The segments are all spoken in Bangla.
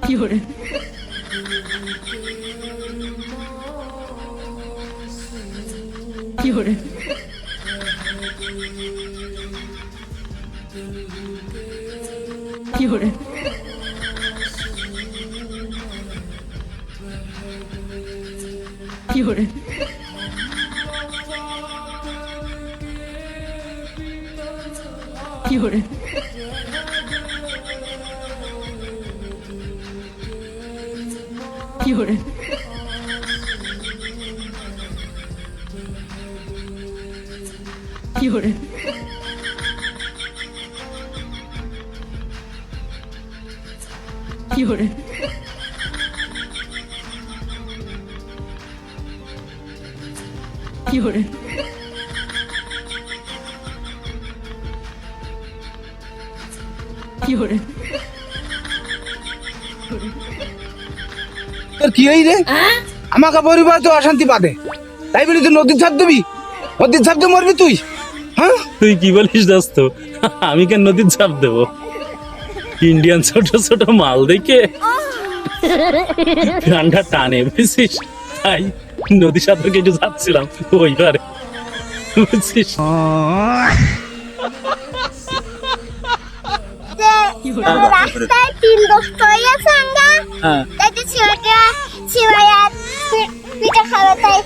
fiore, fiore, fiore, fiore, fiore, fiore, fiore, fiore, fiore, fiore, তোর কি হই রে আমাকে পরিবার তো অশান্তি পাবে তাই বলি তুই নদীর ঝাঁপ দিবি নদীর ঝাঁপ দিয়ে মরবি তুই হ্যাঁ তুই কি বলিস দোস্ত? আমি কেন নদীর ঝাঁপ দেবো? ইন্ডিয়ান ছোট ছোট মাল দেখে ঠান্ডা টানে বুঝছিস, তাই নদী সাঁতার কেটে যাচ্ছিলাম ওইবারে বুঝছিস। রাস্তায় তিন দোস্ত হয়েছে আমরা হ্যাঁ তাইতে ছেলেটা ছেলেয়া পিঠা খাবে তাই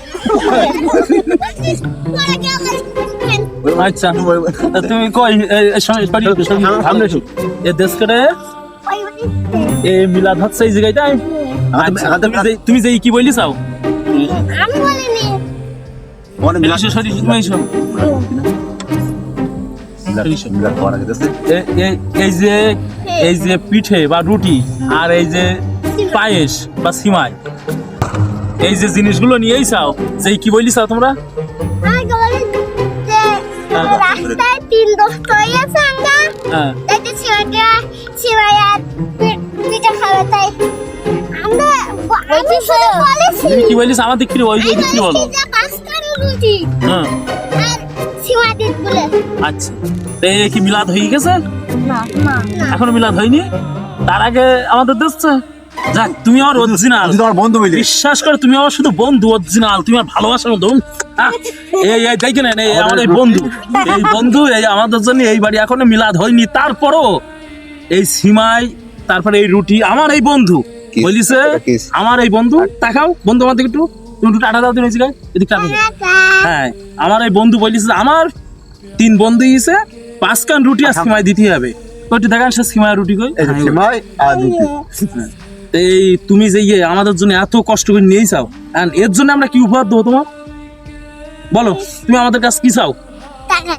আচ্ছা তা তুমি কই সামনে এসো। এ দেশ করে এ মিলাদ হচ্ছে এই জায়গাটায়। আচ্ছা, তুমি যে কি বললি চাও আমি বলিনি এসো, সরি, তুমি এসো। এই যে পিঠে বা রুটি আর এই যে পায়েস বা সিমাই, এই যে জিনিসগুলো নিয়েই চাও যে কি বললি চাও তোমরা? আমি বলি যে রাস্তায় তিন দোস্ত হয়েছে আমরা হ্যাঁ তাইতে ছেলেটা ছেলেয়া পিঠা খাবে তাই আমরা আমি শুধু বলেছি তুমি কি বলিস আমার দিক ওই দিক কি বলো? পাঁচটা রুটি হ্যাঁ আর ছেলেদের বলে আচ্ছা, তো এই কি মিলাদ হয়ে গেছে? না না এখনো মিলাদ হয়নি? তার আগে আমাদের দেখছে যাক, তুমি আমার অরিজিনাল তোমার বন্ধু বলি বিশ্বাস করে, তুমি আমার শুধু বন্ধু অরিজিনাল, তুমি আমার ভালোবাসার মতো। এই দেখেন এই আমার এই বন্ধু এই আমাদের জন্য এই বাড়ি এখনো মিলাদ হয়নি, তারপরও এই সিমাই তারপরে এই রুটি আমার এই বন্ধু বলিছে, আমার এই বন্ধু তাকাও বন্ধু আমার দিকে একটু, তুমি একটু টাটা দাও দিন ওই জায়গায় এদিকে টাটা দাও। হ্যাঁ আমার এই বন্ধু বলিছে আমার তিন বন্ধু দিয়েছে 5 কান রুটি আর সিমাই দিতে হবে। কইটি দেখান সে সিমাই রুটি কই সিমাই আর রুটি এই তুমি যে আমাদের জন্য এত কষ্ট করে নিয়ে চাও, আর এর জন্য আমরা কি উপহার দেবো তোমার? বলো তুমি আমাদের কাছে কি চাও? টাকা